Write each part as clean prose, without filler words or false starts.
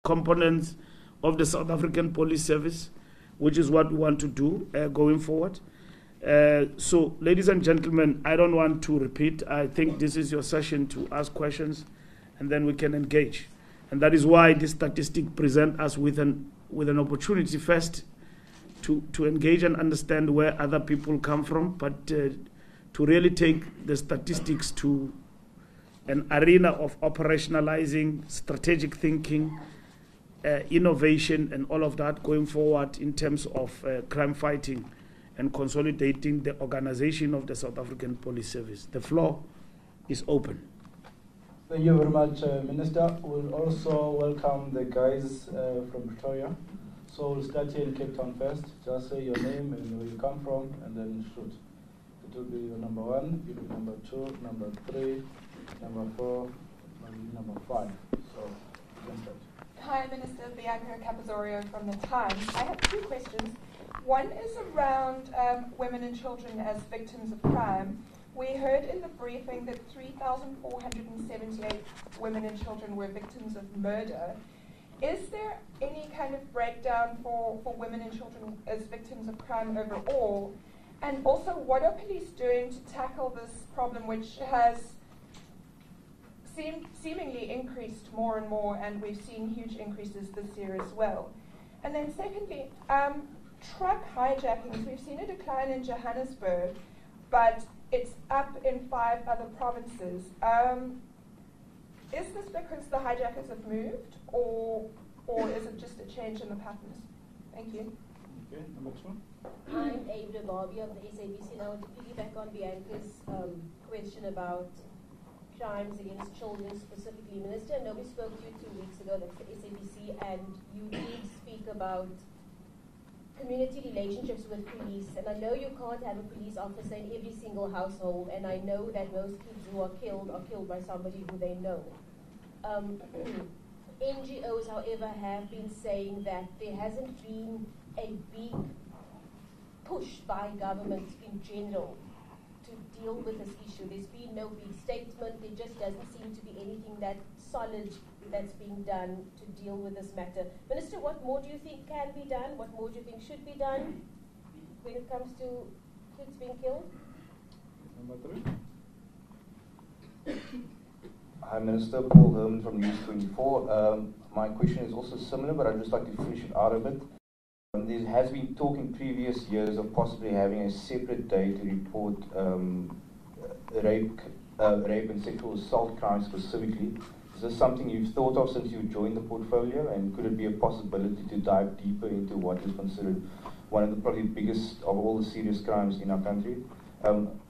components of the South African Police Service, which is what we want to do going forward. So, ladies and gentlemen, I don't want to repeat. I think this is your session to ask questions, and then we can engage. And that is why this statistic presents us with an opportunity first to engage and understand where other people come from, but to really take the statistics to an arena of operationalizing, strategic thinking, innovation, and all of that going forward in terms of crime fighting and consolidating the organization of the South African Police Service. The floor is open. Thank you very much, Minister. We'll also welcome the guys from Pretoria. So we'll start here in Cape Town first. Just say your name and where you come from, and then shoot. It will be your number 1, you'll be number 2, number 3, number 4, maybe number 5. So you can start. Hi, Minister. Bianca Capozorio from The Times. I have 2 questions. One is around women and children as victims of crime. We heard in the briefing that 3,478 women and children were victims of murder. Is there any kind of breakdown for women and children as victims of crime overall? And also, what are police doing to tackle this problem, which has seemingly increased more and more, and we've seen huge increases this year as well? And then secondly, truck hijackings. We've seen a decline in Johannesburg, but it's up in 5 other provinces. Is this because the hijackers have moved, or is it just a change in the patterns? Thank you. Okay, number 2. I'm Abra Barbie of the SABC, and I want to piggyback on Bianca's question about crimes against children specifically. Minister, I know we spoke to you 2 weeks ago, that's the SABC, and you did speak about community relationships with police, and I know you can't have a police officer in every single household, and I know that most kids who are killed by somebody who they know. NGOs, however, have been saying that there hasn't been a big push by government in general to deal with this issue. There's been no big statement. There just doesn't seem to be anything that solid that's being done to deal with this matter. Minister, what more do you think can be done? What more do you think should be done when it comes to kids being killed? Number 3. Hi, Minister. Paul Herman from News 24. My question is also similar, but I'd just like to finish it out a bit. There has been talk in previous years of possibly having a separate day to report rape and sexual assault crimes specifically. Is this something you've thought of since you joined the portfolio, and could it be a possibility to dive deeper into what is considered one of the probably biggest of all the serious crimes in our country?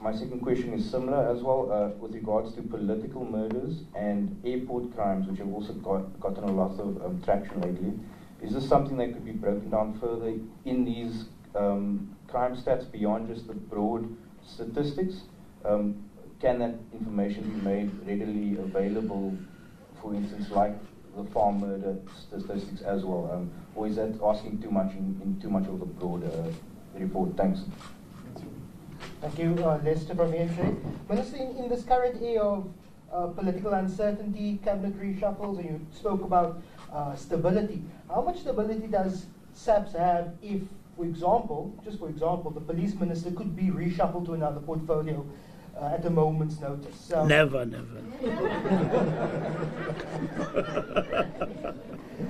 My second question is similar as well, with regards to political murders and airport crimes, which have also gotten a lot of traction lately. Is this something that could be broken down further in these crime stats beyond just the broad statistics? Can that information be made readily available, for instance, like the farm murder statistics as well? Or is that asking too much in too much of a broad report? Thanks. Thank you, Lester from NSA. Minister, in this current era of political uncertainty, cabinet reshuffles, and you spoke about stability. How much stability does SABC have if, for example, the police minister could be reshuffled to another portfolio at a moment's notice? Never.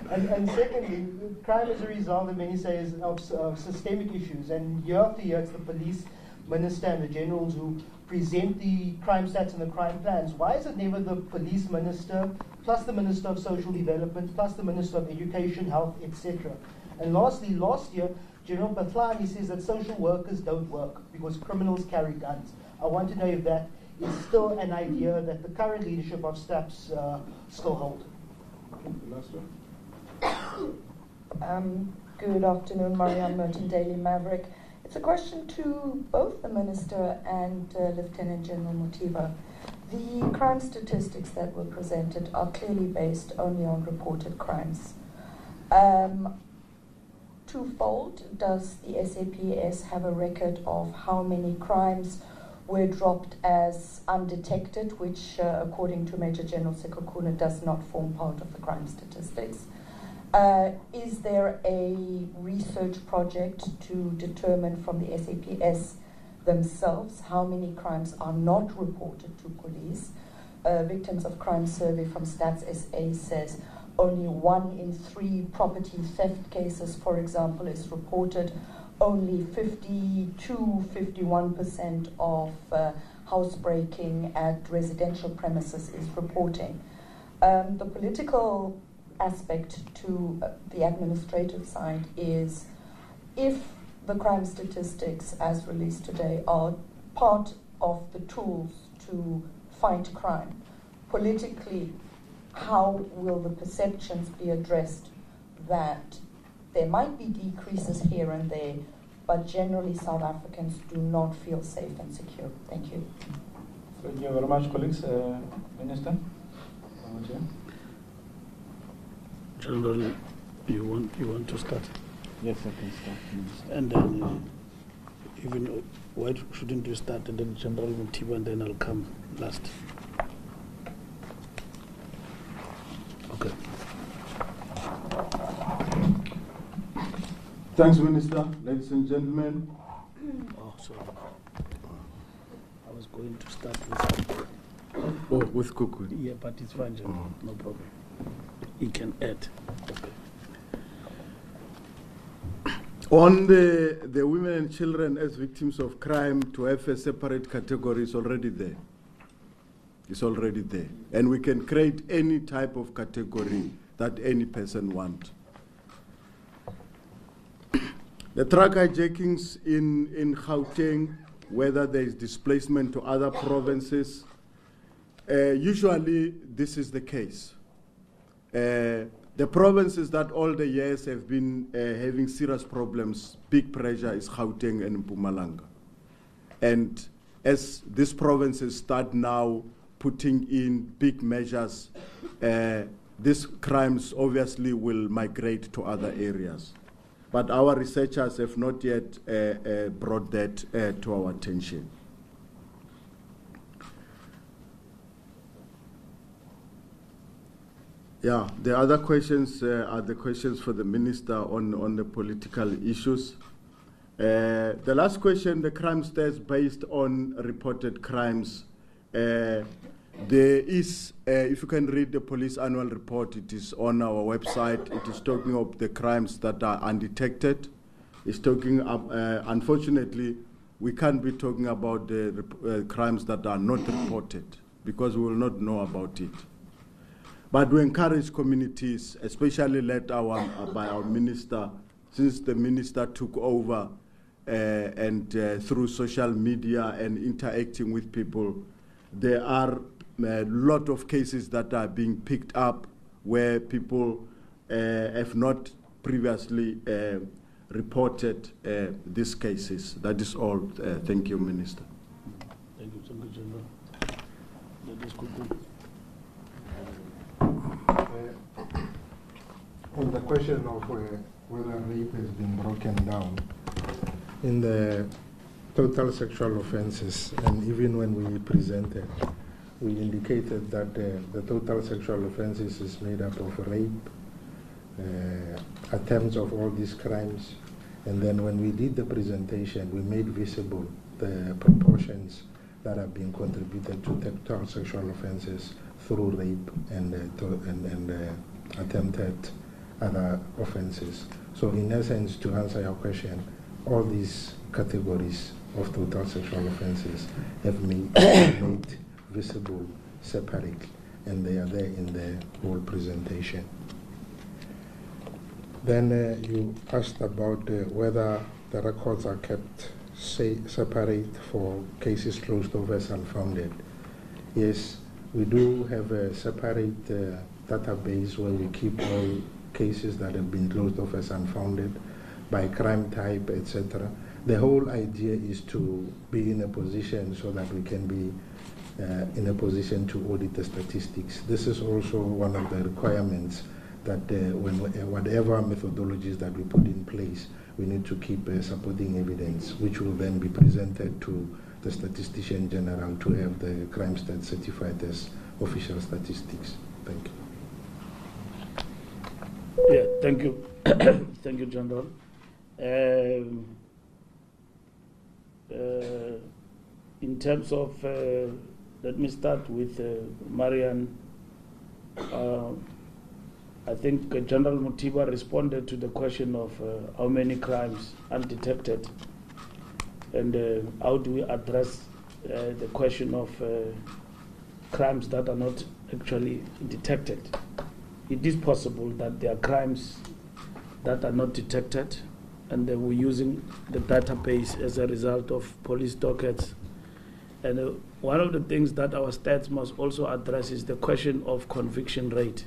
And secondly, crime is a result, and many say, of systemic issues. And year after year, it's the police minister and the generals who present the crime stats and the crime plans. Why is it never the police minister, plus the minister of social development, plus the minister of education, health, etc.? And lastly, last year, General Patlani says that social workers don't work because criminals carry guns. I want to know if that is still an idea that the current leadership of STAPS still hold. Good afternoon, Marianne Merton, Daily Maverick. It's a question to both the Minister and Lieutenant General Motiba. The crime statistics that were presented are clearly based only on reported crimes. Twofold, does the SAPS have a record of how many crimes were dropped as undetected, which according to Major General Sekhukhune does not form part of the crime statistics? Is there a research project to determine from the SAPS themselves how many crimes are not reported to police? Victims of Crime survey from Stats SA says only 1 in 3 property theft cases, for example, is reported. Only 51% of housebreaking at residential premises is reporting. The political aspect to the administrative side is, if the crime statistics as released today are part of the tools to fight crime, politically, how will the perceptions be addressed that there might be decreases here and there, but generally South Africans do not feel safe and secure? Thank you. Thank you very much, colleagues. Minister? General, you want to start? Yes, I can start. And then, why shouldn't you start, and then General Mutiba, and then I'll come last? Okay. Thanks, Minister. Ladies and gentlemen. Oh, sorry. I was going to start with... Oh, with Kuku. Yeah, but it's fine, General. No problem. He can add. Okay. On the women and children as victims of crime, to have a separate category is already there. It's already there. And we can create any type of category that any person wants. The truck hijackings in Gauteng, whether there is displacement to other provinces, usually this is the case. The provinces that all the years have been having serious problems, big pressure, is Gauteng and Mpumalanga. And as these provinces start now putting in big measures, these crimes obviously will migrate to other areas. But our researchers have not yet brought that to our attention. Yeah, the other questions are the questions for the Minister on the political issues. The last question, the crime stats based on reported crimes. There is, if you can read the police annual report, it is on our website. It is talking of the crimes that are undetected. It's talking, unfortunately, we can't be talking about the crimes that are not reported because we will not know about it. But we encourage communities, especially led by our minister, since the minister took over and through social media and interacting with people, there are a lot of cases that are being picked up where people have not previously reported these cases. That is all. Thank you, Minister. Thank you, General. That is good. On the question of whether rape has been broken down, in the total sexual offences, and even when we presented, we indicated that the total sexual offences is made up of rape, attempts of all these crimes, and then when we did the presentation, we made visible the proportions that have been contributed to total sexual offences through rape and attempted other offences. So in essence, to answer your question, all these categories of total sexual offences have made visible separately, and they are there in the whole presentation. Then you asked about whether the records are kept separate for cases closed over as unfounded. Yes, we do have a separate database where we keep all cases that have been closed off as unfounded by crime type, etc. The whole idea is to be in a position so that we can be in a position to audit the statistics. This is also one of the requirements that whatever methodologies that we put in place, we need to keep supporting evidence, which will then be presented to the Statistician General to have the crime stats certified as official statistics. Thank you. Yeah, thank you. Thank you, General. In terms of, let me start with Marian. I think General Mutiba responded to the question of how many crimes undetected and how do we address the question of crimes that are not actually detected. It is possible that there are crimes that are not detected, and we're using the database as a result of police dockets. And one of the things that our stats must also address is the question of conviction rate,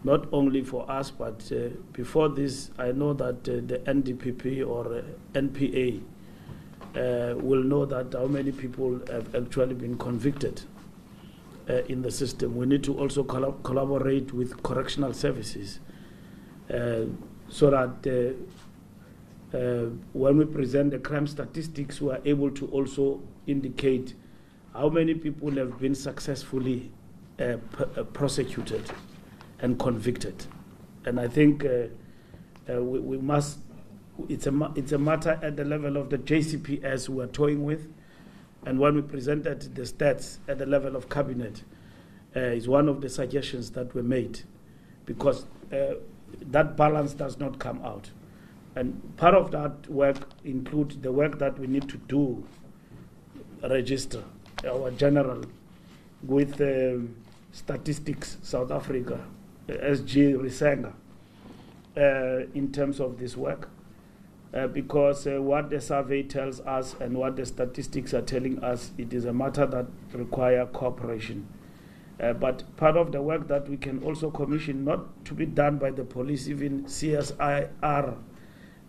not only for us, but before this, I know that the NDPP or NPA will know that how many people have actually been convicted in the system. We need to also collaborate with correctional services so that when we present the crime statistics, we are able to also indicate how many people have been successfully prosecuted and convicted. And I think we must, it's a matter at the level of the JCPS we are toying with. And when we presented the stats at the level of cabinet, is one of the suggestions that were made, because that balance does not come out. And part of that work includes the work that we need to do, register our general with Statistics South Africa, SG Risenga, in terms of this work. Because what the survey tells us and what the statistics are telling us, it is a matter that requires cooperation. But part of the work that we can also commission, not to be done by the police, even CSIR,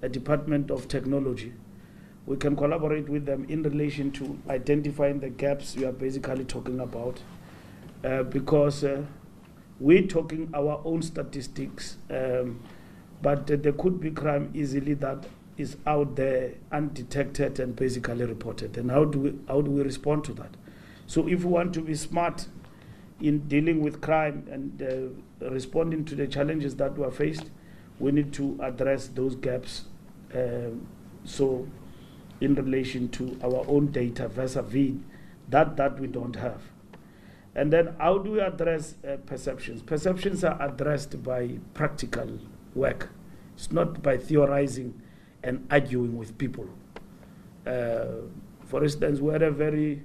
a Department of Technology, we can collaborate with them in relation to identifying the gaps we are basically talking about. Because we're talking our own statistics, but there could be crime easily that is out there undetected and basically reported. And how do we respond to that? So if we want to be smart in dealing with crime and responding to the challenges that we are faced, we need to address those gaps. So in relation to our own data vis-a-vis that we don't have. And then how do we address perceptions? Perceptions are addressed by practical work. It's not by theorizing and arguing with people. For instance, we had a very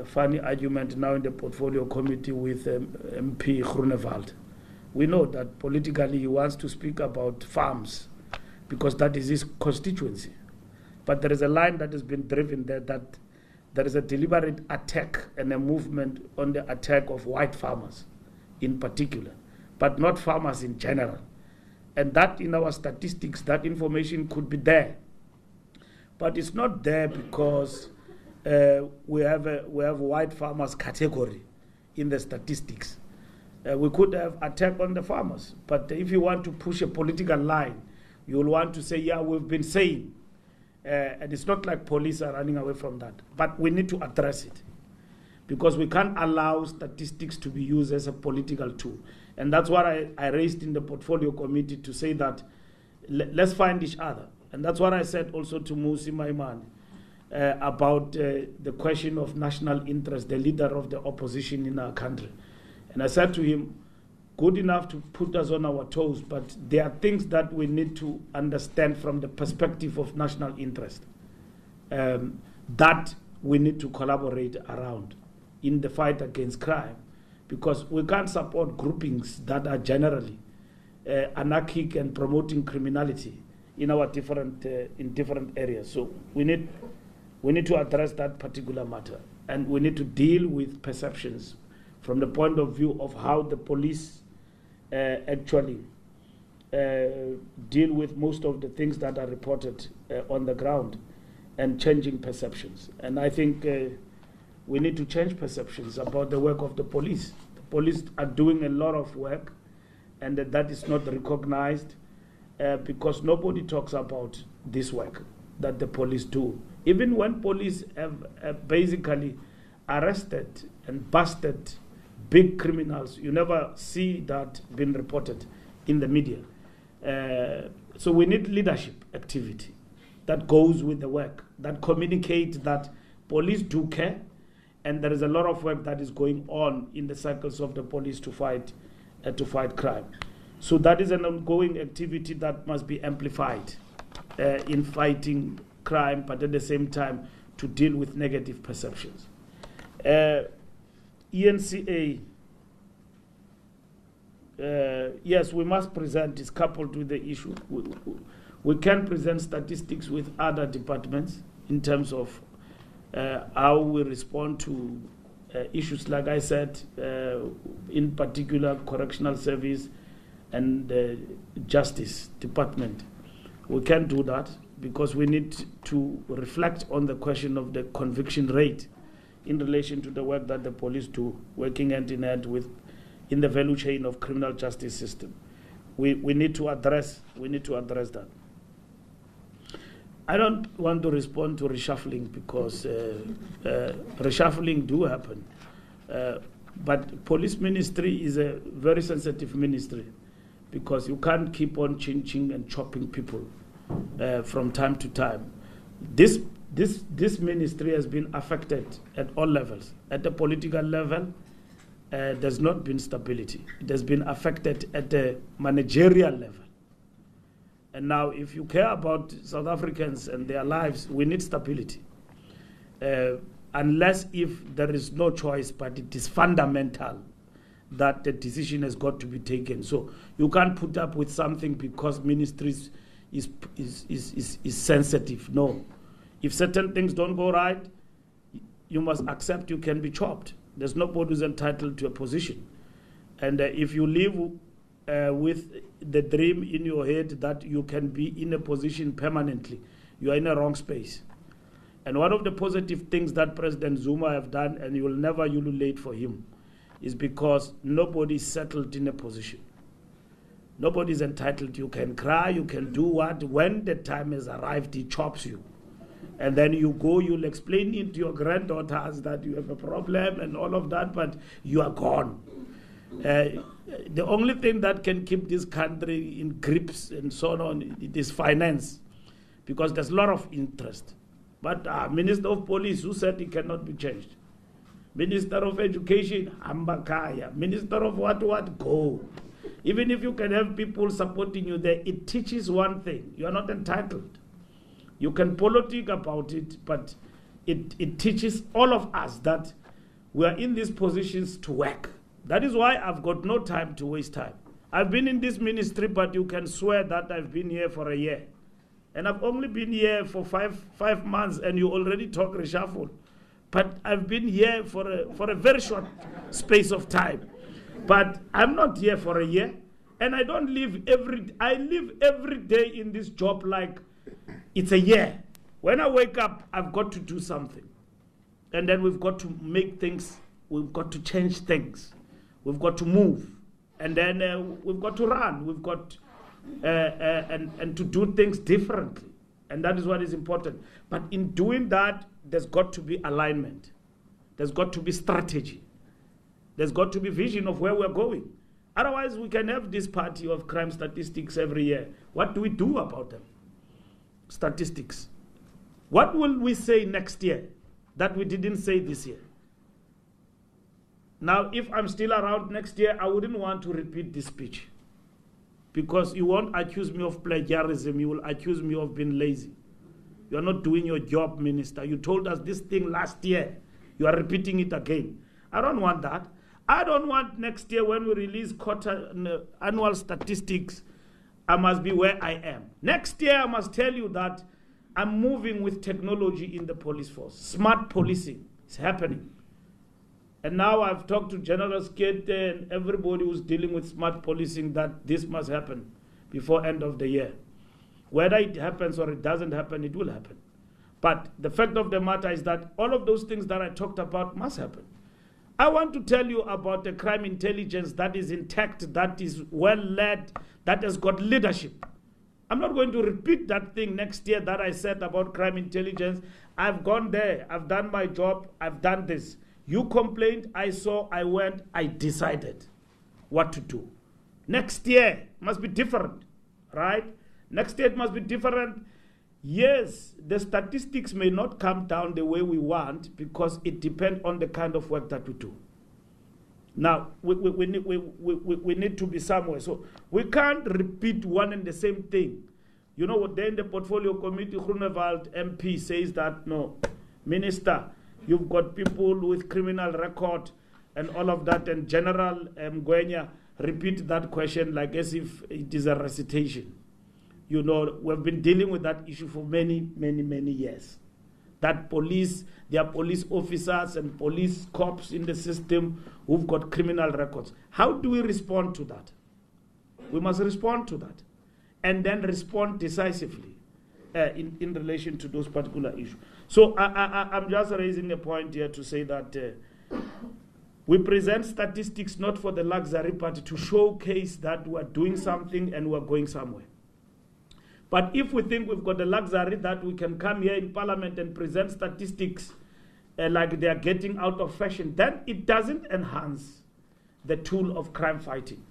funny argument now in the portfolio committee with MP Groenewald. We know that politically he wants to speak about farms because that is his constituency. But there is a line that has been driven there that there is a deliberate attack and a movement on the attack of white farmers in particular, but not farmers in general. And that in our statistics, that information could be there. But it's not there because we have white farmers category in the statistics. We could have attack on the farmers, but if you want to push a political line, you'll want to say, yeah, we've been saying, and it's not like police are running away from that, but we need to address it because we can't allow statistics to be used as a political tool. And that's what I raised in the portfolio committee to say that let's find each other. And that's what I said also to Musi Maimane about the question of national interest, the leader of the opposition in our country. And I said to him, good enough to put us on our toes, but there are things that we need to understand from the perspective of national interest that we need to collaborate around in the fight against crime, because we can't support groupings that are generally anarchic and promoting criminality in our different areas. So we need to address that particular matter, and we need to deal with perceptions from the point of view of how the police actually deal with most of the things that are reported on the ground and changing perceptions. And I think we need to change perceptions about the work of the police. The police are doing a lot of work, and that is not recognized because nobody talks about this work that the police do. Even when police have basically arrested and busted big criminals, you never see that being reported in the media. So we need leadership activity that goes with the work, that communicates that police do care, and there is a lot of work that is going on in the circles of the police to fight crime. So that is an ongoing activity that must be amplified in fighting crime, but at the same time to deal with negative perceptions. ENCA, yes, we must present, is coupled with the issue. We can present statistics with other departments in terms of how we respond to issues, like I said, in particular correctional service and justice department. We can do that because we need to reflect on the question of the conviction rate in relation to the work that the police do, working hand in hand with in the value chain of criminal justice system. We need to address that. I don't want to respond to reshuffling because reshuffling do happen. But police ministry is a very sensitive ministry because you can't keep on changing and chopping people from time to time. This ministry has been affected at all levels. At the political level, there's not been stability. It has been affected at the managerial level. And now, if you care about South Africans and their lives, we need stability. Unless if there is no choice, but it is fundamental that the decision has got to be taken. So you can't put up with something because ministries is sensitive. No. If certain things don't go right, you must accept you can be chopped. There's nobody who's entitled to a position. And if you live with the dream in your head that you can be in a position permanently, you are in a wrong space. And one of the positive things that President Zuma have done, and you will never ululate for him, is because nobody is settled in a position. Nobody is entitled. You can cry, you can do what. When the time has arrived, he chops you. And then you go, you'll explain it to your granddaughters that you have a problem and all of that, but you are gone. The only thing that can keep this country in grips and so on, it is finance, because there's a lot of interest. But Minister of Police, who said it cannot be changed? Minister of Education, Ambakaya. Minister of what, go. Even if you can have people supporting you there, it teaches one thing. You are not entitled. You can politic about it, but it teaches all of us that we are in these positions to work. That is why I've got no time to waste time. I've been in this ministry, but you can swear that I've been here for a year. And I've only been here for five months, and you already talk reshuffle. But I've been here for a very short space of time. But I'm not here for a year, and I don't live I live every day in this job like it's a year. When I wake up, I've got to do something. And then we've got to make things, we've got to change things. We've got to move. And then we've got to run. We've got and to do things differently. And that is what is important. But in doing that, there's got to be alignment. There's got to be strategy. There's got to be vision of where we're going. Otherwise, we can have this party of crime statistics every year. What do we do about them? Statistics. What will we say next year that we didn't say this year? Now, if I'm still around next year, I wouldn't want to repeat this speech, because you won't accuse me of plagiarism. You will accuse me of being lazy. You are not doing your job, Minister. You told us this thing last year. You are repeating it again. I don't want that. I don't want next year when we release annual statistics, I must be where I am. Next year, I must tell you that I'm moving with technology in the police force. Smart policing is happening. And now I've talked to General Skate and everybody who's dealing with smart policing that this must happen before end of the year. Whether it happens or it doesn't happen, it will happen. But the fact of the matter is that all of those things that I talked about must happen. I want to tell you about the crime intelligence that is intact, that is well led, that has got leadership. I'm not going to repeat that thing next year that I said about crime intelligence. I've gone there. I've done my job. I've done this. You complained. I saw. I went. I decided what to do. Next year must be different, right? Next year it must be different. Yes, the statistics may not come down the way we want because it depends on the kind of work that we do. Now, we need to be somewhere. So we can't repeat one and the same thing. You know what, then the portfolio committee, Groenewald MP, says that, no, Minister, you've got people with criminal record and all of that, and General Ngwenya repeat that question like as if it is a recitation. You know, we've been dealing with that issue for many, many, many years. That there are police officers and police cops in the system who've got criminal records. How do we respond to that? We must respond to that and then respond decisively in relation to those particular issues. So I'm just raising a point here to say that we present statistics not for the luxury, but to showcase that we're doing something and we're going somewhere. But if we think we've got the luxury that we can come here in Parliament and present statistics like they are getting out of fashion, then it doesn't enhance the tool of crime fighting.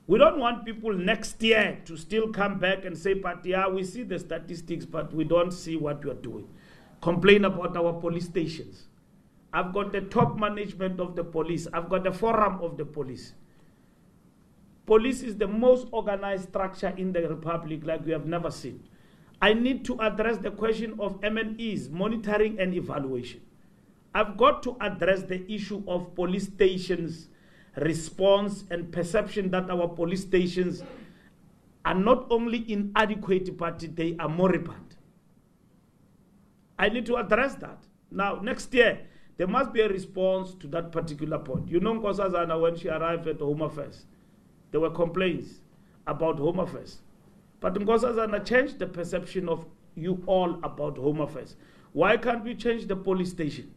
We don't want people next year to still come back and say, but yeah, we see the statistics, but we don't see what you are doing. Complain about our police stations. I've got the top management of the police. I've got the forum of the police. Police is the most organized structure in the Republic like we have never seen. I need to address the question of M&Es, monitoring and evaluation. I've got to address the issue of police stations, response and perception that our police stations are not only inadequate, but they are moribund. I need to address that. Now, next year, there must be a response to that particular point. You know, Nkosazana, when she arrived at Home Affairs, there were complaints about Home Affairs. But Nkosazana changed the perception of you all about Home Affairs. Why can't we change the police station?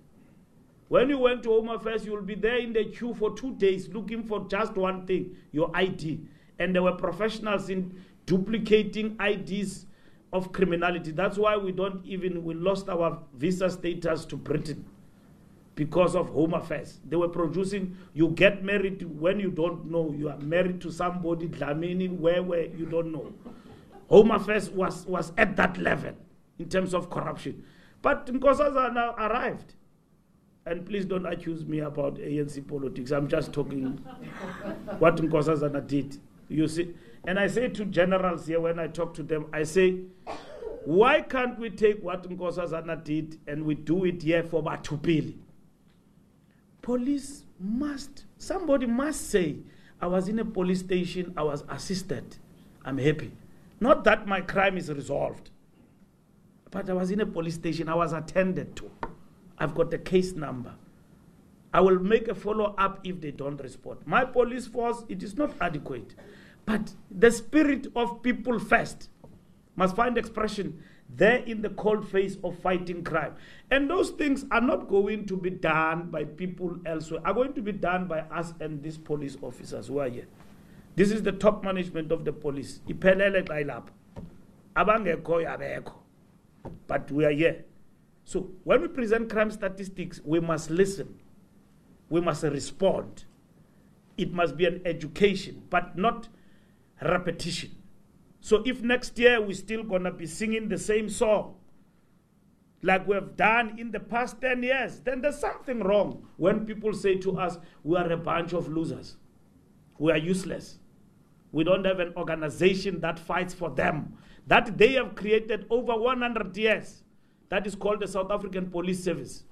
When you went to Home Affairs, you will be there in the queue for 2 days looking for just one thing, your ID. And there were professionals in duplicating IDs of criminality. That's why we lost our visa status to Britain because of Home Affairs. They were producing, you get married when you don't know. You are married to somebody, Dlamini, where you don't know. Home Affairs was at that level in terms of corruption. But Nkosazana arrived. And please don't accuse me about ANC politics. I'm just talking what Nkosazana did. You see, and I say to generals here when I talk to them, I say, why can't we take what Nkosazana did and we do it here for Batupili? Police somebody must say, I was in a police station, I was assisted, I'm happy. Not that my crime is resolved, but I was in a police station, I was attended to. I've got the case number. I will make a follow-up if they don't respond. My police force, it is not adequate. But the spirit of people first must find expression there in the cold face of fighting crime. And those things are not going to be done by people elsewhere, are going to be done by us and these police officers who are here. This is the top management of the police. But we are here. So when we present crime statistics, we must listen. We must respond. It must be an education, but not repetition. So if next year we're still going to be singing the same song like we have done in the past 10 years, then there's something wrong when people say to us, we are a bunch of losers. We are useless. We don't have an organization that fights for them, that they have created over 100 years. That is called the South African Police Service.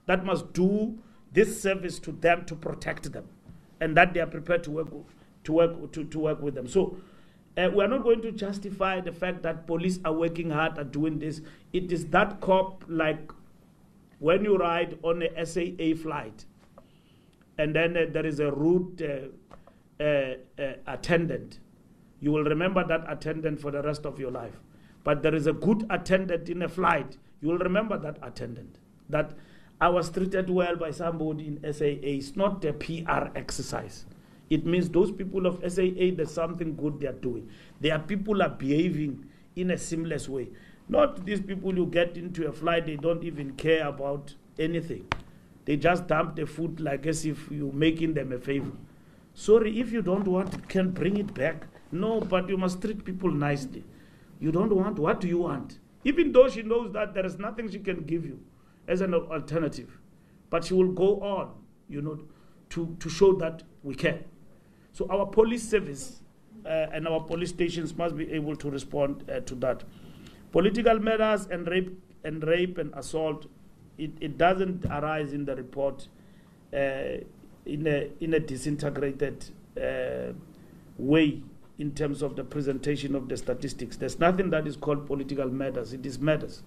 That must do this service to them to protect them, and that they are prepared to work with them. So we are not going to justify the fact that police are working hard at doing this. It is that cop, like when you ride on a SAA flight, and then there is a route attendant. You will remember that attendant for the rest of your life. But there is a good attendant in a flight. You will remember that attendant. That I was treated well by somebody in SAA. It's not a PR exercise. It means those people of SAA, there's something good they are doing. Their people are behaving in a seamless way. Not these people who get into a flight, they don't even care about anything. They just dump the food like as if you're making them a favor. Sorry, if you don't want, you can bring it back. No, but you must treat people nicely. You don't want, what do you want? Even though she knows that there is nothing she can give you as an alternative. But she will go on, to show that we care. So our police service and our police stations must be able to respond to that. Political matters and rape and assault, it doesn't arise in the report in a disintegrated way in terms of the presentation of the statistics. There's nothing that is called political matters. It is matters.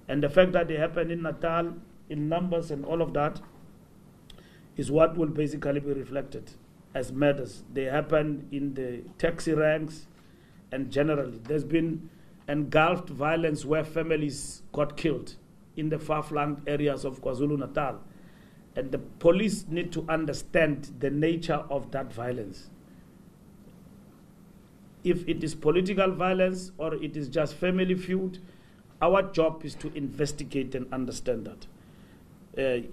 And the fact that they happen in Natal, in numbers and all of that, is what will basically be reflected as matters. They happen in the taxi ranks and generally. There's been engulfed violence where families got killed in the far-flung areas of KwaZulu-Natal. And the police need to understand the nature of that violence. If it is political violence or it is just family feud, our job is to investigate and understand that.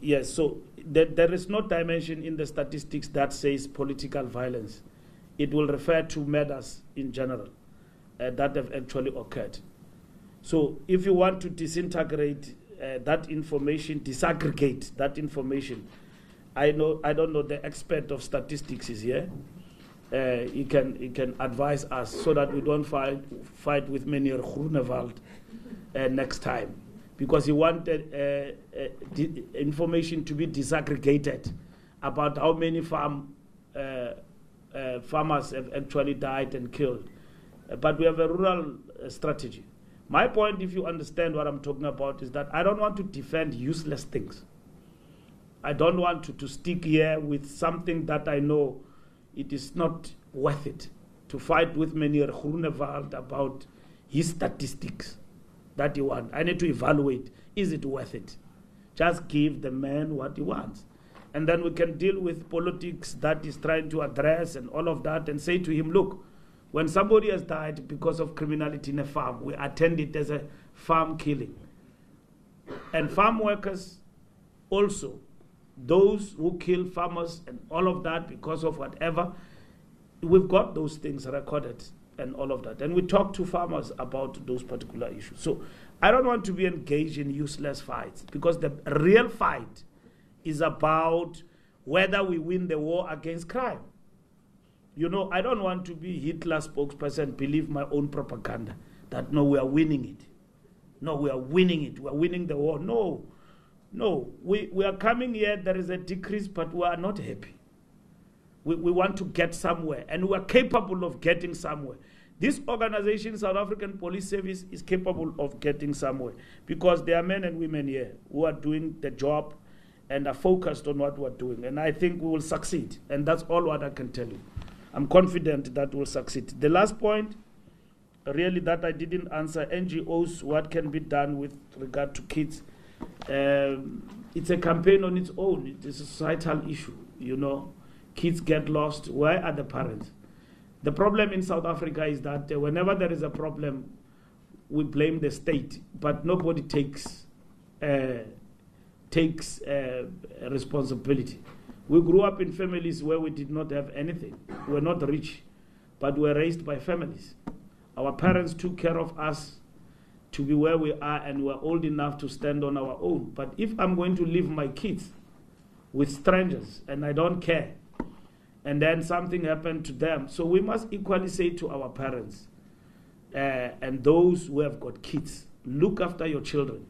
Yes, so there is no dimension in the statistics that says political violence. It will refer to matters in general that have actually occurred. So if you want to disintegrate that information, disaggregate that information, I don't know, the expert of statistics is here. He can advise us so that we don't fight with Meneer Groenewald next time, because he wanted information to be disaggregated about how many farmers have actually died and killed. But we have a rural strategy. My point, if you understand what I'm talking about, is that I don't want to defend useless things. I don't want to stick here with something that I know it is not worth it to fight with Meneer Groenewald about his statistics that he wants. I need to evaluate, is it worth it? Just give the man what he wants. And then we can deal with politics that is trying to address and all of that and say to him, look, when somebody has died because of criminality in a farm, we attend it as a farm killing. And farm workers also, those who kill farmers and all of that because of whatever, we've got those things recorded and all of that. And we talk to farmers about those particular issues. So I don't want to be engaged in useless fights, because the real fight is about whether we win the war against crime. I don't want to be Hitler's spokesperson, believe my own propaganda, that no, we are winning it. No, we are winning it. We are winning the war. No, we are coming here, there is a decrease, but we are not happy. We want to get somewhere, and we are capable of getting somewhere. This organization, South African Police Service, is capable of getting somewhere, because there are men and women here who are doing the job and are focused on what we're doing. And I think we will succeed, and that's all what I can tell you. I'm confident that we'll succeed. The last point, really, that I didn't answer, NGOs, what can be done with regard to kids. It's a campaign on its own. It is a societal issue, Kids get lost. Where are the parents? The problem in South Africa is that whenever there is a problem, we blame the state, but nobody takes responsibility. We grew up in families where we did not have anything. We were not rich, but we were raised by families. Our parents took care of us to be where we are, and we're old enough to stand on our own. But if I'm going to leave my kids with strangers and I don't care, and then something happened to them, so we must equally say to our parents and those who have got kids, look after your children,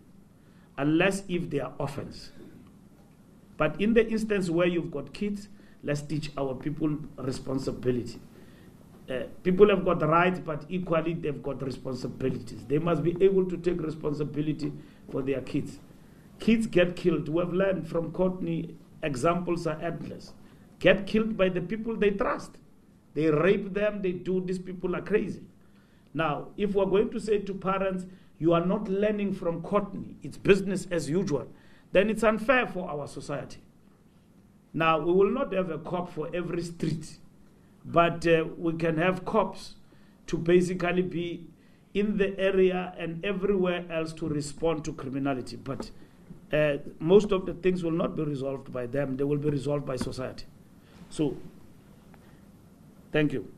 unless if they are orphans. But in the instance where you've got kids, let's teach our people responsibility. People have got rights, but equally they've got responsibilities. They must be able to take responsibility for their kids. Kids get killed. We have learned from Courtney, examples are endless. Get killed by the people they trust. They rape them, they do, these people are crazy. Now, if we're going to say to parents, you are not learning from Courtney, it's business as usual, then it's unfair for our society. Now, we will not have a cop for every street, but we can have cops to basically be in the area and everywhere else to respond to criminality. But most of the things will not be resolved by them, they will be resolved by society. So Thank you.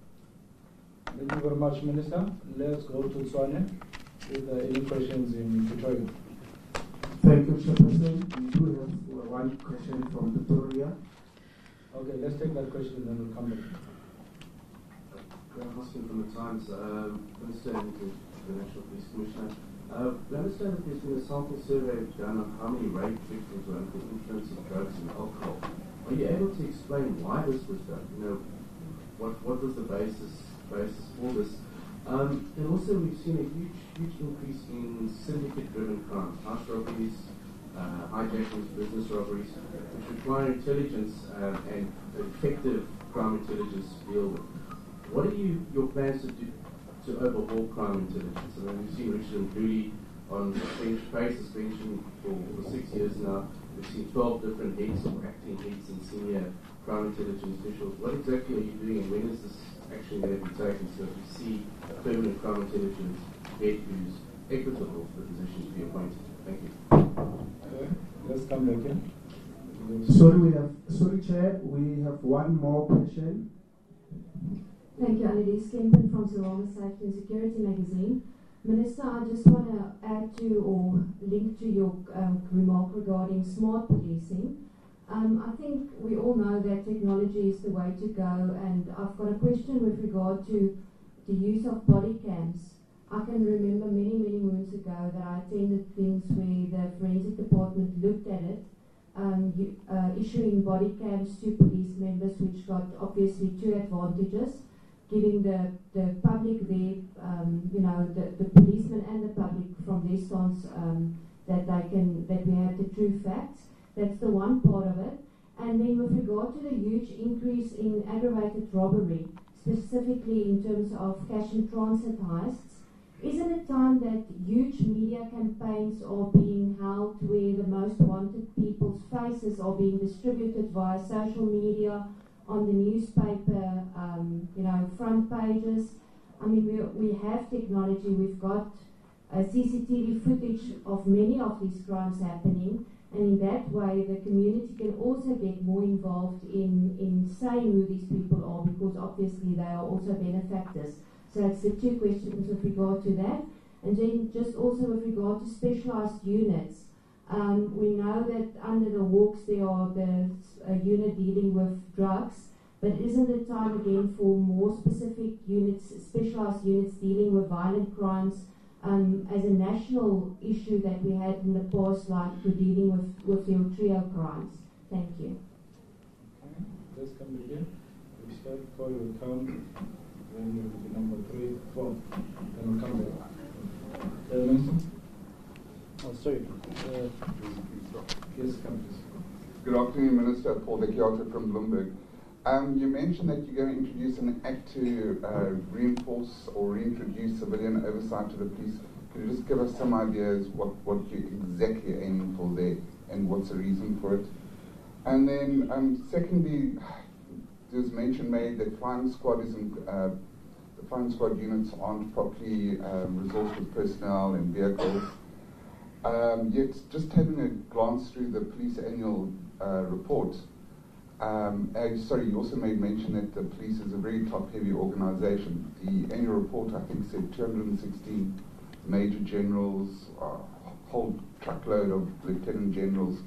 Thank you very much, Minister. Let's go to Swane with any questions in Pretoria. Thank you, Chairperson. We do have one question from Pretoria. Okay, let's take that question and then we'll come back. Graham Hoskin from the Times. Minister and the National Police Commissioner. We understand that there's been a sample survey done on how many rape victims were under the influence of drugs and alcohol. Are you able to explain why this was done? What was the basis for this? And also we've seen a huge increase in syndicate-driven crimes, house robberies, hijackings, business robberies, which require intelligence and effective crime intelligence to deal with. What are your plans to do to overhaul crime intelligence? I mean, we've seen Richard Mbalula on pay suspension for 6 years now. We've seen 12 different heads or acting heads and senior crime intelligence officials. What exactly are you doing, and when is this action going to be taken so that we see a permanent crime intelligence head who's equitable for the position to be appointed? Thank you. Let's come back in. Sorry, Chair, we have one more question. Thank you, Annelies Kempen from Zeroma Safety and Security Magazine. Minister, I just want to add to or link to your remark regarding smart policing. I think we all know that technology is the way to go, and I've got a question with regard to the use of body cams. I can remember many moons ago that I attended things where the forensic department looked at it, issuing body cams to police members, which got obviously two advantages: giving the public there, the policemen and the public from their stance that we have the true facts. That's the one part of it. And then with regard to the huge increase in aggravated robbery, specifically in terms of cash and transit heists, isn't it time that huge media campaigns are being held where the most wanted people's faces are being distributed via social media, on the newspaper, front pages? I mean, we have technology. We've got CCTV footage of many of these crimes happening, and in that way the community can also get more involved in saying who these people are, because obviously they are also benefactors. So that's the two questions with regard to that. And then just also with regard to specialised units. We know that under the Hawks there are the unit dealing with drugs, but isn't it time again for more specific units, specialised units dealing with violent crimes as a national issue that we had in the past, like we're dealing with your trio crimes? Thank you. Okay, let's come again. We start call will come, then will be number 3, 4, then we'll come back. Minister? Oh, sorry. Yes, come please. Good afternoon, Minister. Paul Dekiata from Bloomberg. You mentioned that you're going to introduce an act to reinforce or reintroduce civilian oversight to the police. Could you just give us some ideas what you're exactly aiming for there and what's the reason for it? And then, secondly, there's mention made that flying squad the flying squad units aren't properly resourced with personnel and vehicles. Yet, just having a glance through the police annual report, you also made mention that the police is a very top-heavy organisation. The annual report, I think, said 216 major generals, a whole truckload of lieutenant generals.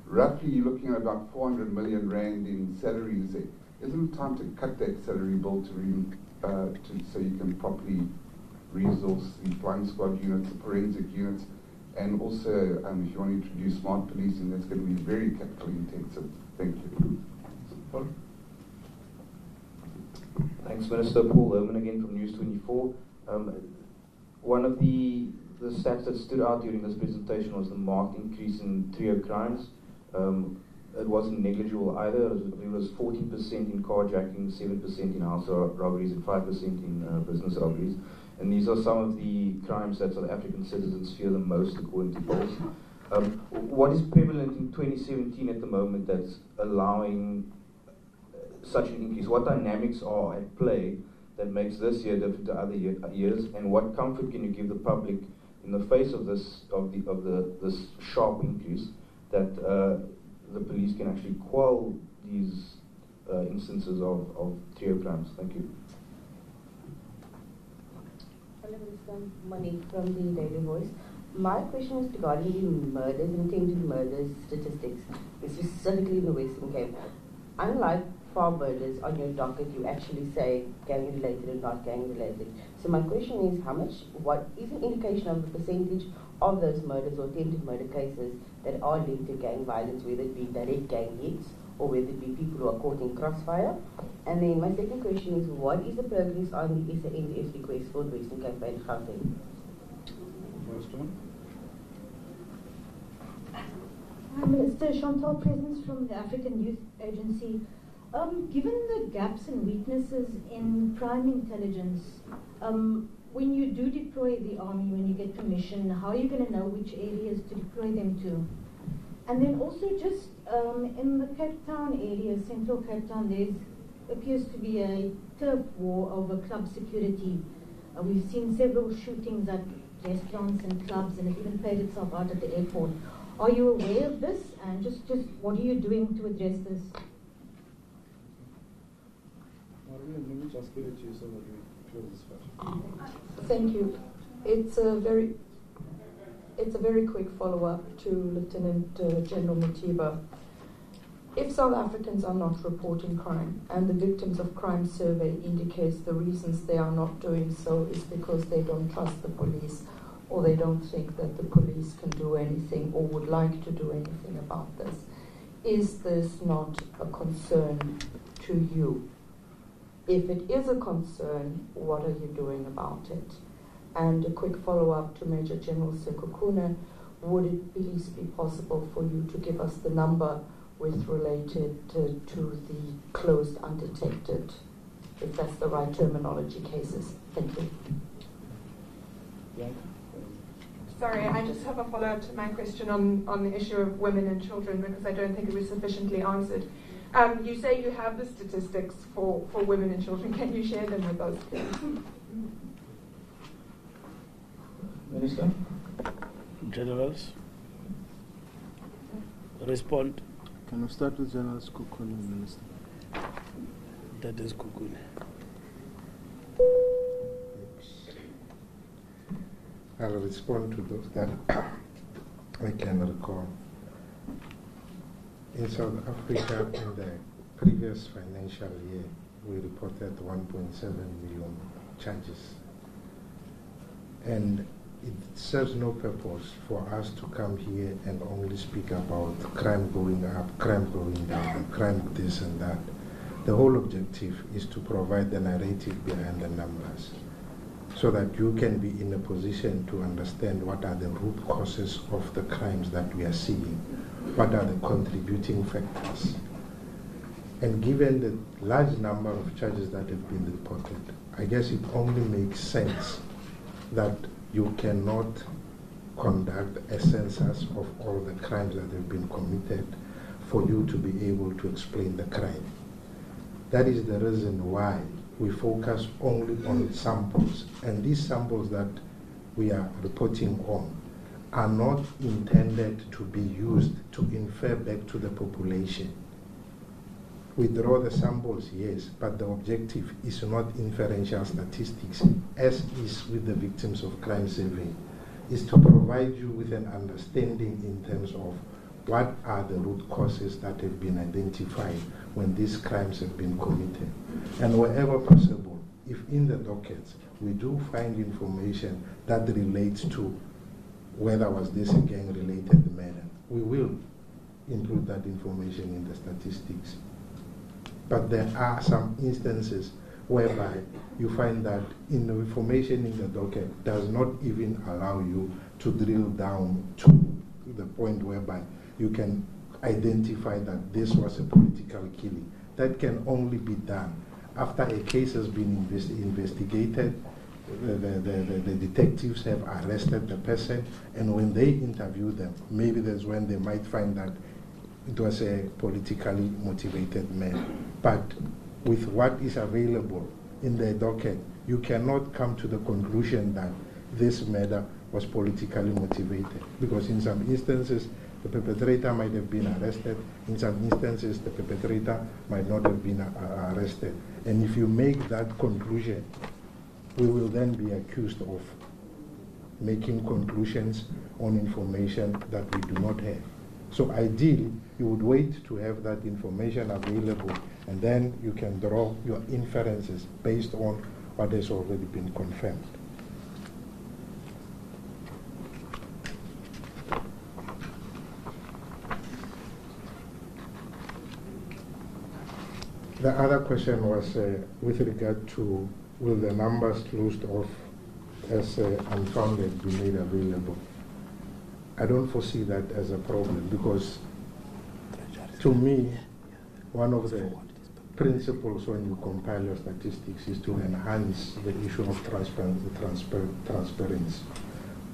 Roughly, you're looking at about 400 million rand in salaries. Isn't it time to cut that salary bill so you can properly resource the flying squad units, the forensic units, and also if you want to introduce smart policing, that's going to be very capital intensive. Thank you. Paul? Thanks, Minister. Paul Herman again from News 24. One of the stats that stood out during this presentation was the marked increase in trio crimes. It wasn't negligible either. It was 14% in carjacking, 7% in house robberies, and 5% in business robberies. And these are some of the crimes that South African citizens fear the most, according to polls. What is prevalent in 2017 at the moment that's allowing such an increase? What dynamics are at play that makes this year different to other years? And what comfort can you give the public in the face of this sharp increase that the police can actually quell these instances of trio crimes? Thank you. Hello, Mr. Monique from the Daily Voice. My question is regarding the murders, attempted murders statistics, specifically in the Western Cape. Unlike farm murders, on your docket you actually say gang-related and not gang-related. So my question is, what is an indication of the percentage of those murders or attempted murder cases that are linked to gang violence, whether it be direct gang hits or whether it be people who are caught in crossfire? And then my second question is, what is the progress on the SANDF request for the Western Cape and Gauteng? First one. Minister, Chantal Presence from the African Youth Agency. Given the gaps and weaknesses in crime intelligence, when you do deploy the army, when you get commissioned, how are you going to know which areas to deploy them to? And then also just in the Cape Town area, central Cape Town, there appears to be a turf war over club security. We've seen several shootings at restaurants and clubs, and it even played itself out at the airport. Are you aware of this? And just what are you doing to address this? Let me just give it to you so that we close this part. Thank you. It's a very quick follow-up to Lieutenant General Mutiba. If South Africans are not reporting crime, and the Victims of Crime survey indicates the reasons they are not doing so is because they don't trust the police, or they don't think that the police can do anything or would like to do anything about this, is this not a concern to you? If it is a concern, what are you doing about it? And a quick follow-up to Major General Sekukune, would it please be possible for you to give us the number with related to the closed undetected, if that's the right terminology, cases? Thank you. Yeah. Sorry, I just have a follow-up to my question on the issue of women and children, because I don't think it was sufficiently answered. You say you have the statistics for women and children. Can you share them with us, please? Minister? Generals, respond. Can we start with General Sekukune, Minister? That is Sekukune. I'll respond to those that I can recall. In South Africa, in the previous financial year, we reported 1.7 million charges. And it serves no purpose for us to come here and only speak about crime going up, crime going down, crime this and that. The whole objective is to provide the narrative behind the numbers, so that you can be in a position to understand what are the root causes of the crimes that we are seeing, what are the contributing factors. And given the large number of charges that have been reported, I guess it only makes sense that you cannot conduct a census of all the crimes that have been committed for you to be able to explain the crime. That is the reason why we focus only on samples, and these samples that we are reporting on are not intended to be used to infer back to the population. We draw the samples, yes, but the objective is not inferential statistics, as is with the Victims of Crime survey, is to provide you with an understanding in terms of what are the root causes that have been identified when these crimes have been committed. And wherever possible, if in the dockets we do find information that relates to whether was this a gang-related matter, we will include that information in the statistics. But there are some instances whereby you find that in the information in the docket does not even allow you to drill down to the point whereby you can identify that this was a political killing. That can only be done after a case has been investigated, the detectives have arrested the person, and when they interview them, maybe that's when they might find that it was a politically motivated man. But with what is available in the docket, you cannot come to the conclusion that this murder was politically motivated, because in some instances The perpetrator might have been arrested. In some instances, the perpetrator might not have been arrested. And if you make that conclusion, we will then be accused of making conclusions on information that we do not have. So ideally, you would wait to have that information available, and then you can draw your inferences based on what has already been confirmed. The other question was with regard to will the numbers closed off as unfounded be made available. I don't foresee that as a problem, because to me, one of the principles when you compile your statistics is to enhance the issue of transparency.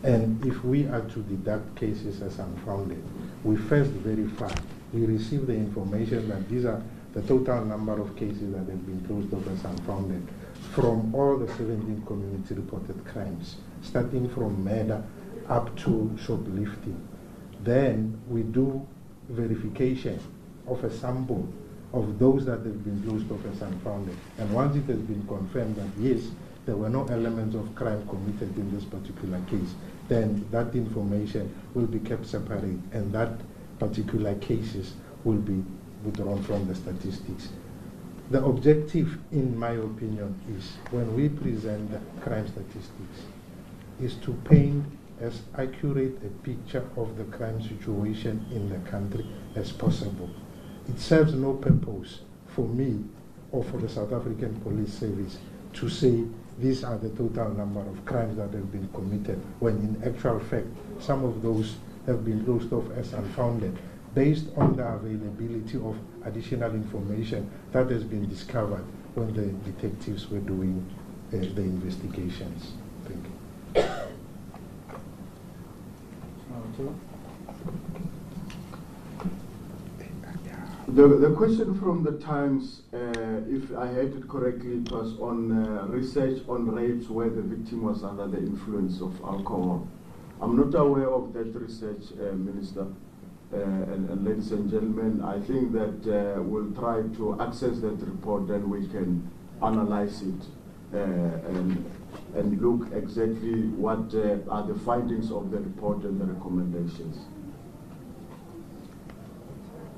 And if we are to deduct cases as unfounded, we first verify, we receive the information that these are the total number of cases that have been closed off as unfounded from all the 17 community reported crimes, starting from murder up to shoplifting. Then we do verification of a sample of those that have been closed off as unfounded. And once it has been confirmed that yes, there were no elements of crime committed in this particular case, then that information will be kept separate, and that particular cases will be withdrawn from the statistics. The objective, in my opinion, is when we present the crime statistics, is to paint as accurate a picture of the crime situation in the country as possible. It serves no purpose for me or for the South African Police Service to say these are the total number of crimes that have been committed, when in actual fact some of those have been closed off as unfounded based on the availability of additional information that has been discovered when the detectives were doing the investigations. Thank you. The question from the Times, if I heard it correctly, it was on research on rapes where the victim was under the influence of alcohol. I'm not aware of that research, Minister. And ladies and gentlemen, I think that we'll try to access that report, and we can analyze it and look exactly what are the findings of the report and the recommendations.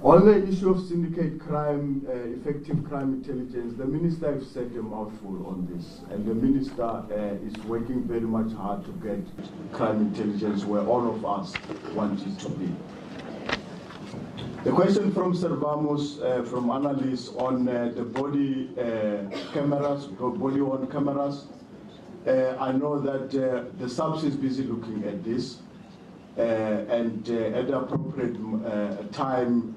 On the issue of syndicate crime, effective crime intelligence, the Minister has said a mouthful on this, and the Minister is working very much hard to get crime intelligence where all of us want it to be. The question from Sir Vamos, from analysts on the body cameras, body-worn cameras. I know that the SABC is busy looking at this, and at the appropriate time,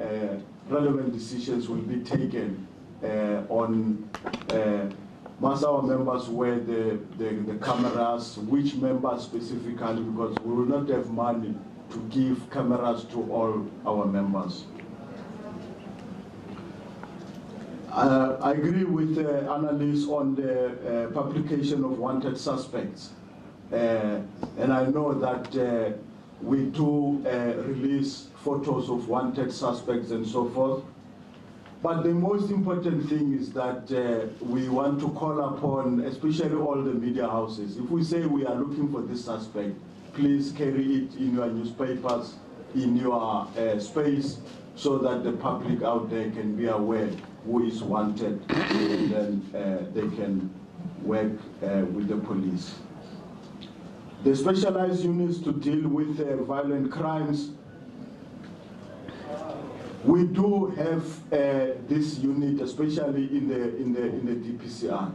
relevant decisions will be taken on once our members wear the cameras, which members specifically, because we will not have money to give cameras to all our members. I agree with analysts on the publication of wanted suspects. And I know that we do release photos of wanted suspects and so forth. But the most important thing is that we want to call upon, especially all the media houses, if we say we are looking for this suspect, please carry it in your newspapers, in your space, so that the public out there can be aware who is wanted, and then they can work with the police. The specialized units to deal with violent crimes, we do have this unit, especially in the DPCR.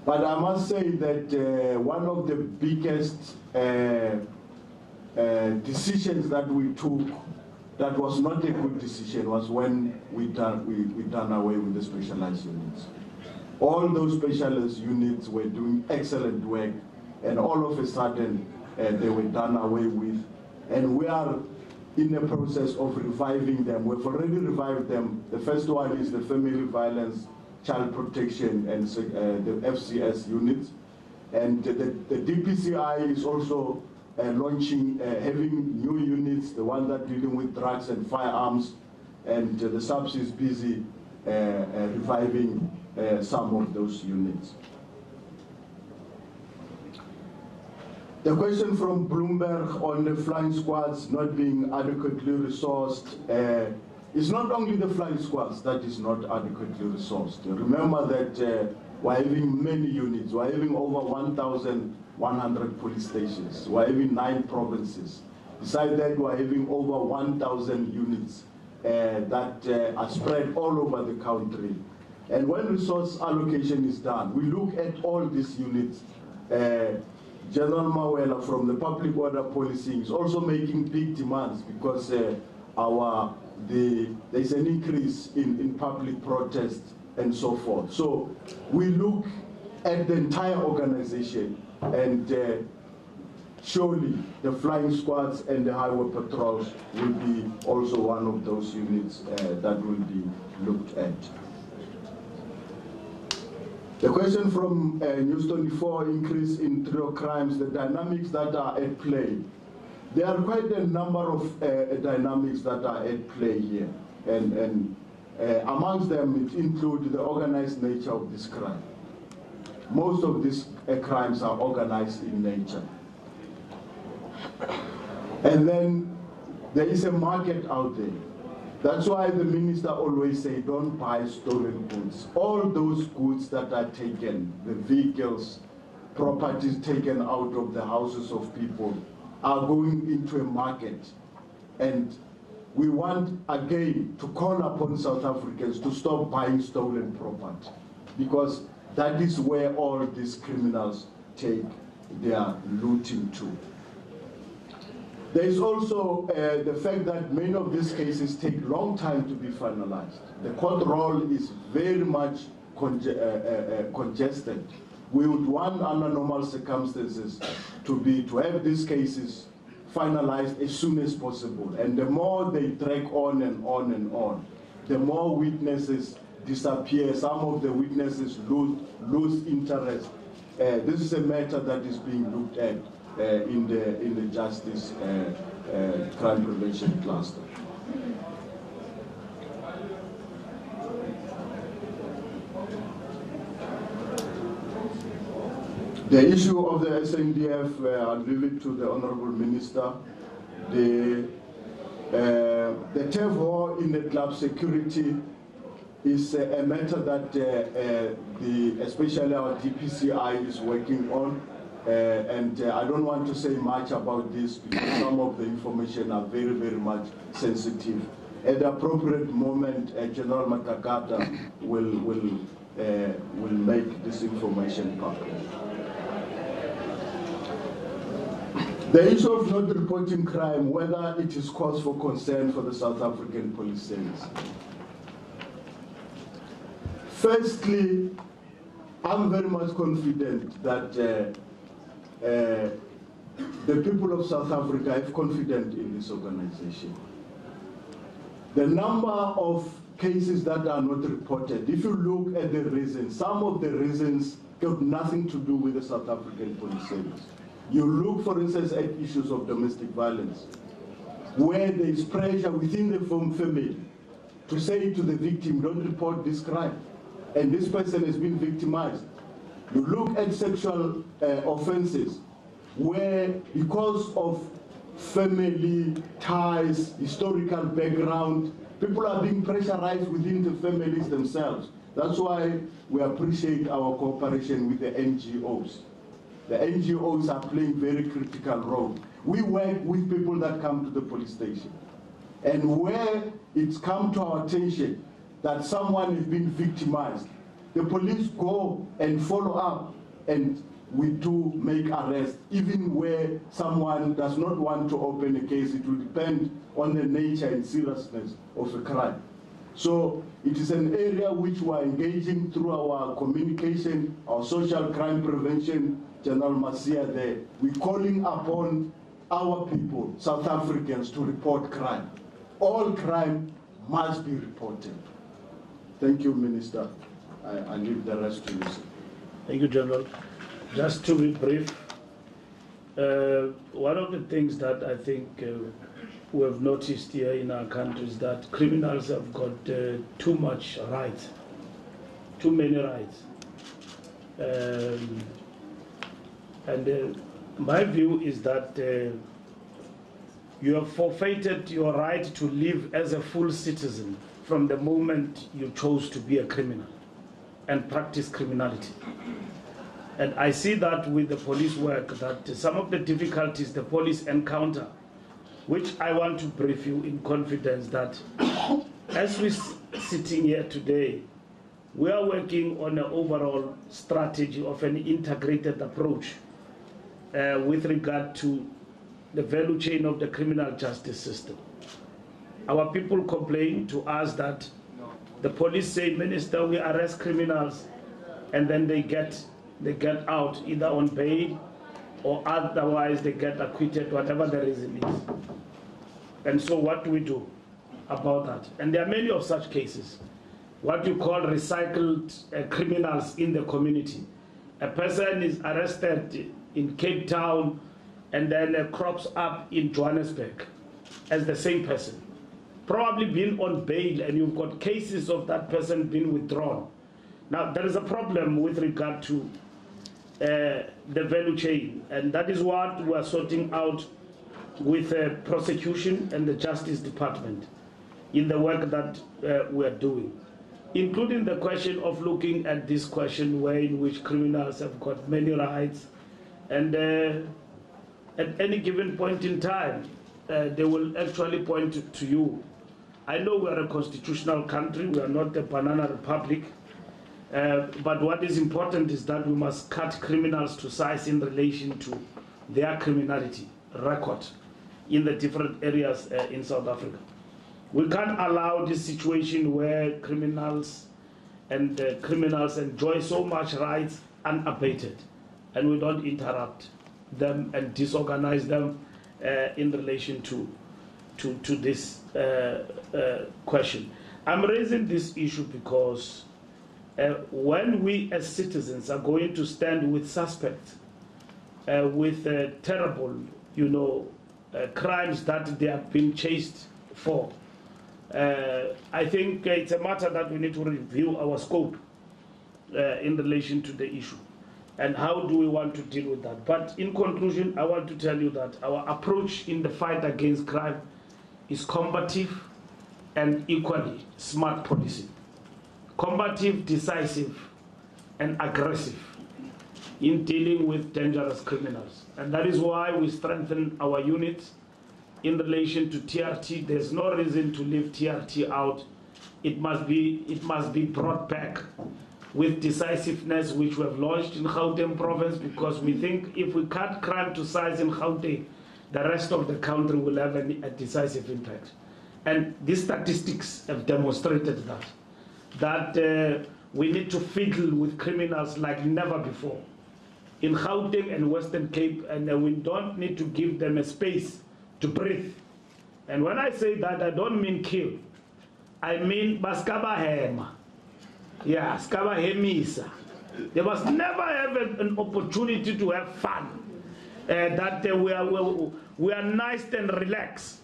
But I must say that one of the biggest decisions that we took that was not a good decision was when we done away with the specialized units. All those specialized units were doing excellent work, and all of a sudden they were done away with. And we are in the process of reviving them. We've already revived them. The first one is the Family Violence, Child Protection, and the FCS units. And the DPCI is also launching, having new units, the one that dealing with drugs and firearms, and the SABC is busy reviving some of those units. The question from Bloomberg on the flying squads not being adequately resourced, it's not only the flying squads that is not adequately resourced. Remember that we're having many units. We're having over 1,100 police stations. We're having 9 provinces. Besides that, we're having over 1,000 units that are spread all over the country. And when resource allocation is done, we look at all these units. General Mawela from the Public Order Policing is also making big demands because there's an increase in public protest and so forth. So we look at the entire organization, and surely the flying squads and the highway patrols will be also one of those units that will be looked at. The question from News 24, increase in trio crimes, the dynamics that are at play. There are quite a number of dynamics that are at play here, and amongst them it includes the organized nature of this crime. Most of these crimes are organized in nature. And then there is a market out there. That's why the minister always say, don't buy stolen goods. All those goods that are taken, the vehicles, properties taken out of the houses of people, are going into a market. And we want, again, to call upon South Africans to stop buying stolen property, because that is where all these criminals take their looting to. There is also the fact that many of these cases take a long time to be finalized. The court roll is very much congested. We would want, under normal circumstances, to have these cases finalized as soon as possible. And the more they drag on and on and on, the more witnesses disappear. Some of the witnesses lose interest. This is a matter that is being looked at in the Justice Crime Prevention Cluster. The issue of the SNDF, I'll leave it to the Honourable Minister. The TEV in the club security is a matter that especially our DPCI is working on. And I don't want to say much about this because some of the information are very, very much sensitive. At the appropriate moment, General Matakata will make this information public. The issue of not reporting crime, whether it is cause for concern for the South African Police Service. Firstly, I'm very much confident that the people of South Africa have confidence in this organization. The number of cases that are not reported, if you look at the reasons, some of the reasons have nothing to do with the South African Police Service. You look, for instance, at issues of domestic violence, where there is pressure within the family to say to the victim, don't report this crime, and this person has been victimized. You look at sexual offenses, where because of family ties, historical background, people are being pressurized within the families themselves. That's why we appreciate our cooperation with the NGOs. The NGOs are playing a very critical role. We work with people that come to the police station. And where it's come to our attention that someone has been victimized, the police go and follow up, and we do make arrests, even where someone does not want to open a case. It will depend on the nature and seriousness of a crime. So it is an area which we are engaging through our communication, our social crime prevention, General Masia there. We're calling upon our people, South Africans, to report crime. All crime must be reported. Thank you, Minister. I leave the rest to you, sir. Thank you, General. Just to be brief, One of the things that I think we have noticed here in our country is that criminals have got too much rights, too many rights. My view is that you have forfeited your right to live as a full citizen from the moment you chose to be a criminal and practice criminality. And I see that with the police work, that some of the difficulties the police encounter, which I want to brief you in confidence that as we're sitting here today, we are working on an overall strategy of an integrated approach with regard to the value chain of the criminal justice system. Our people complain to us that the police say, Minister, we arrest criminals, and then they get out either on bail or otherwise they get acquitted, whatever the reason is. And so what do we do about that? And there are many of such cases, what you call recycled criminals in the community. A person is arrested in Cape Town and then crops up in Johannesburg as the same person, probably been on bail, and you've got cases of that person being withdrawn. Now, there is a problem with regard to the value chain, and that is what we are sorting out with prosecution and the Justice Department in the work that we are doing, including the question of looking at this question where in which criminals have got many rights, and at any given point in time, they will actually point to you. I know we are a constitutional country, we are not a banana republic, but what is important is that we must cut criminals to size in relation to their criminality record in the different areas in South Africa. We can't allow this situation where criminals enjoy so much rights unabated, and we don't interrupt them and disorganize them in relation to this question. I'm raising this issue because when we as citizens are going to stand with suspects with terrible, crimes that they have been chased for, I think it's a matter that we need to review our scope in relation to the issue and how do we want to deal with that. But in conclusion, I want to tell you that our approach in the fight against crime is combative and equally smart policing. Combative, decisive, and aggressive in dealing with dangerous criminals. And that is why we strengthen our units in relation to TRT. There's no reason to leave TRT out. It must be brought back with decisiveness, which we have launched in Gauteng province, because we think if we cut crime to size in Gauteng, the rest of the country will have a decisive impact. And these statistics have demonstrated that we need to fiddle with criminals like never before in Gauteng and Western Cape, and we don't need to give them a space to breathe. And when I say that, I don't mean kill. I mean baskaba hema. Yeah, skaba hemisa. They must never have an opportunity to have fun. We are nice and relaxed.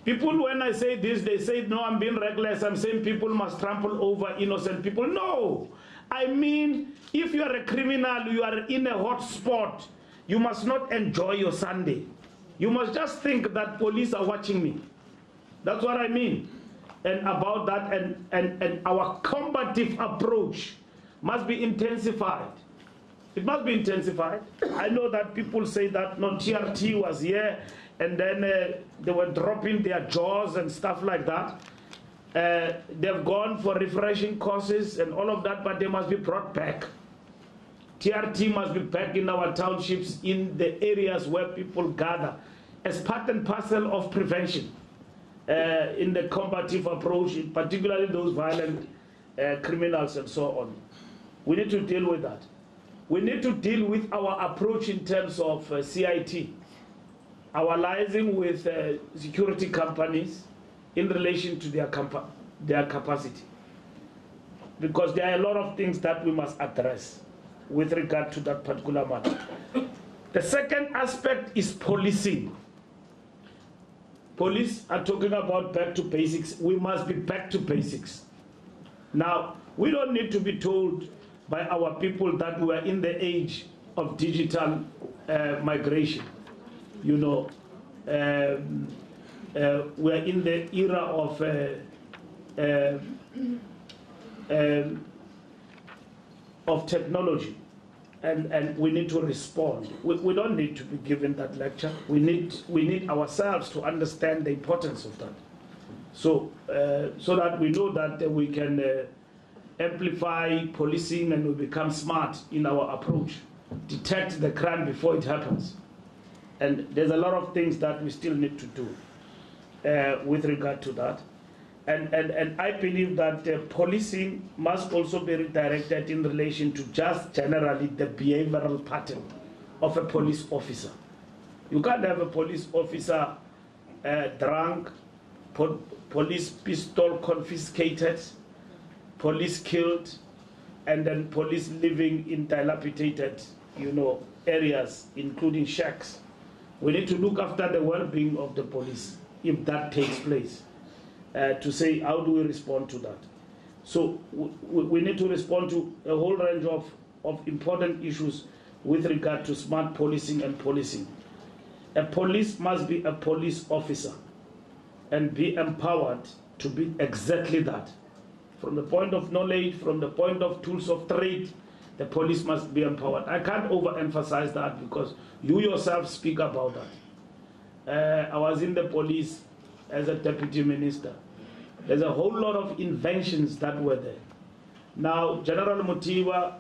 People, when I say this, they say, no, I'm being reckless. I'm saying people must trample over innocent people. No, I mean, if you are a criminal, you are in a hot spot, you must not enjoy your Sunday. You must just think that police are watching me. That's what I mean. And about that, and our combative approach must be intensified. It must be intensified. I know that people say that no, TRT was here, and then they were dropping their jaws and stuff like that. They've gone for refreshing courses and all of that, but they must be brought back. TRT must be back in our townships, in the areas where people gather, as part and parcel of prevention in the combative approach, particularly those violent criminals and so on. We need to deal with that. We need to deal with our approach in terms of CIT, our liaising with security companies in relation to their capacity. Because there are a lot of things that we must address with regard to that particular matter. The second aspect is policing. Police are talking about back to basics. We must be back to basics. Now, we don't need to be told by our people that we are in the age of digital migration. You know, we are in the era of technology, and we need to respond. We don't need to be given that lecture. We need ourselves to understand the importance of that, so that we know that we can amplify policing and we become smart in our approach, detect the crime before it happens. And there's a lot of things that we still need to do with regard to that. And I believe that policing must also be redirected in relation to just generally the behavioral pattern of a police officer. You can't have a police officer drunk, police pistol confiscated, police killed, and then police living in dilapidated, areas, including shacks. We need to look after the well-being of the police if that takes place. To say, how do we respond to that? So we need to respond to a whole range of important issues with regard to smart policing and policing. A police must be a police officer and be empowered to be exactly that. From the point of knowledge, from the point of tools of trade, the police must be empowered. I can't overemphasize that because you yourself speak about that. I was in the police as a deputy minister. There's a whole lot of inventions that were there. Now, General Motiba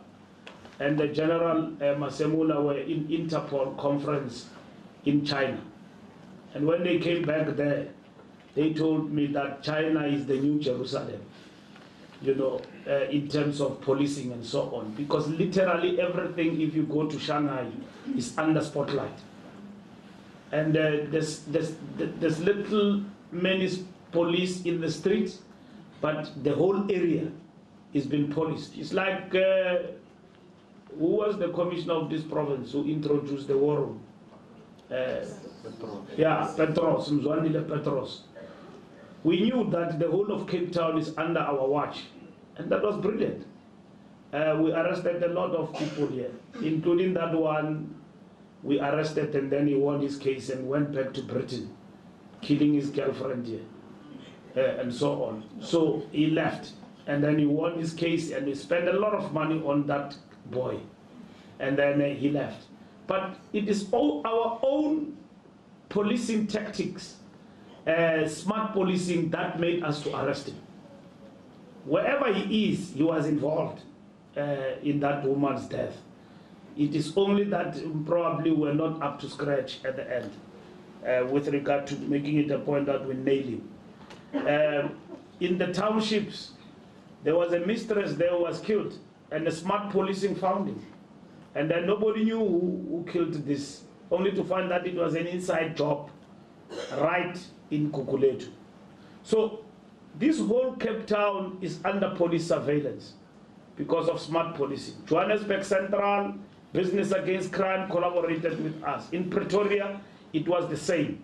and the General Masemula were in Interpol conference in China. And when they came back there, they told me that China is the new Jerusalem, in terms of policing and so on. Because literally everything, if you go to Shanghai, is under spotlight. And there's little many police in the streets, but the whole area is being policed. It's like, who was the commissioner of this province who introduced the war room? Petros, Mzwanile Petros. We knew that the whole of Cape Town is under our watch, and that was brilliant. We arrested a lot of people here, including that one we arrested, and then he won his case and went back to Britain, killing his girlfriend here, and so on. So he left, and then he won his case, and we spent a lot of money on that boy, and then he left. But it is all our own policing tactics, smart policing, that made us to arrest him. Wherever he is, he was involved in that woman's death. It is only that probably we're not up to scratch at the end with regard to making it a point that we nail him. In the townships, there was a mistress there who was killed, and the smart policing found him. And then nobody knew who killed this, only to find that it was an inside job right in Kukuletu. So this whole Cape Town is under police surveillance because of smart policing. Johannesburg Central, Business Against Crime collaborated with us. In Pretoria, it was the same.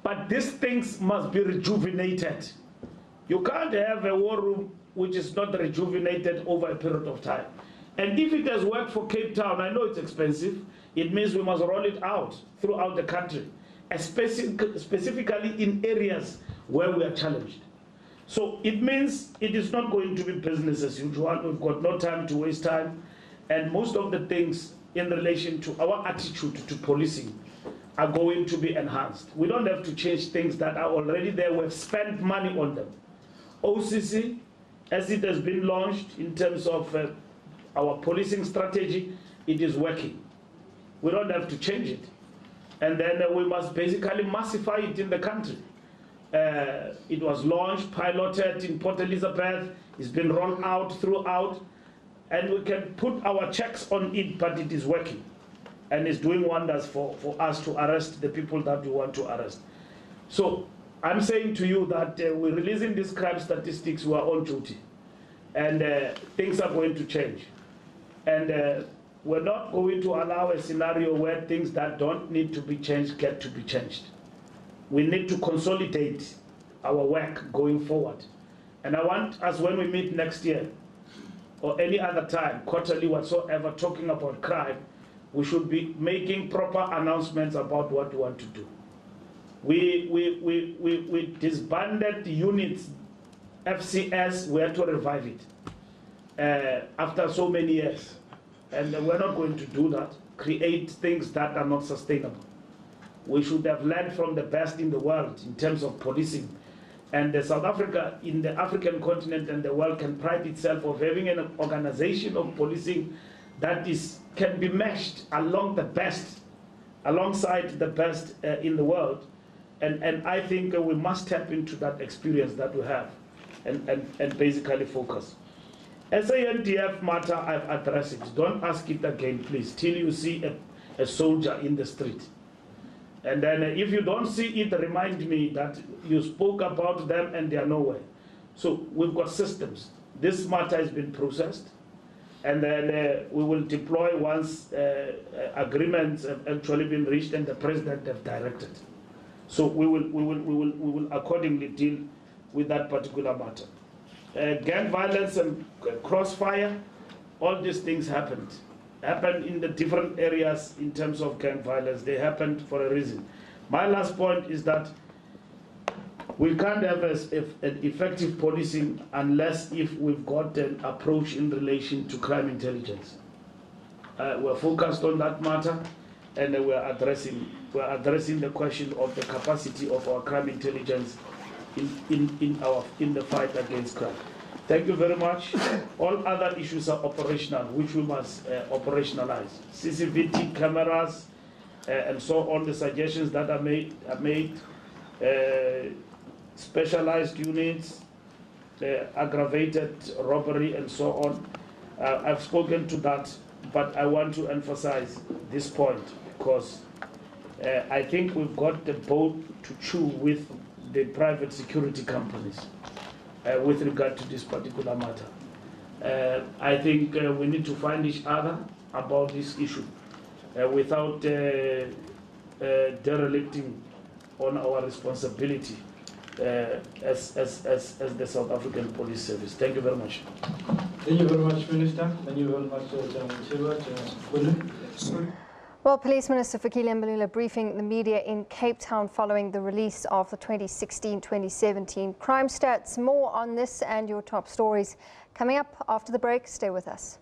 But these things must be rejuvenated. You can't have a war room which is not rejuvenated over a period of time. And if it has worked for Cape Town, I know it's expensive, it means we must roll it out throughout the country, specifically in areas where we are challenged. So it means it is not going to be business as usual. We've got no time to waste time. And most of the things in relation to our attitude to policing are going to be enhanced. We don't have to change things that are already there. We've spent money on them. OCC, as it has been launched in terms of our policing strategy, it is working. We don't have to change it. And then we must basically massify it in the country. It was launched, piloted in Port Elizabeth, it's been rolled out throughout, and we can put our checks on it, but it is working. And it's doing wonders for us to arrest the people that we want to arrest. So I'm saying to you that we're releasing these crime statistics, we are on duty. And things are going to change. And we're not going to allow a scenario where things that don't need to be changed get to be changed. We need to consolidate our work going forward. And I want us, when we meet next year, or any other time, quarterly, whatsoever, talking about crime, we should be making proper announcements about what we want to do. We disbanded the units, FCS, we had to revive it after so many years. And we're not going to do that, create things that are not sustainable. We should have learned from the best in the world in terms of policing. And South Africa, in the African continent and the world, can pride itself of having an organization of policing that can be meshed alongside the best in the world. And I think we must tap into that experience that we have and basically focus. SANDF matter, I've addressed it. Don't ask it again, please, till you see a soldier in the street. And then if you don't see it, remind me that you spoke about them and they are nowhere. So we've got systems. This matter has been processed, and then we will deploy once agreements have actually been reached and the president have directed. So we will accordingly deal with that particular matter. Gang violence and crossfire, all these things happened in the different areas in terms of gang violence. They happened for a reason. My last point is that we can't have an effective policing unless if we've got an approach in relation to crime intelligence. We're focused on that matter, and we're addressing the question of the capacity of our crime intelligence in the fight against crime. Thank you very much. All other issues are operational, which we must operationalize. CCTV cameras and so on. The suggestions that are made. Specialized units, aggravated robbery, and so on. I've spoken to that, but I want to emphasize this point because I think we've got the boat to chew with the private security companies with regard to this particular matter. I think we need to find each other about this issue without derelicting on our responsibility as the South African Police Service. Thank you very much. Thank you very much, Minister. Thank you very much, General Mutiba. Well, Police Minister Fikile Mbalula briefing the media in Cape Town following the release of the 2016-2017 crime stats. More on this and your top stories coming up after the break. Stay with us.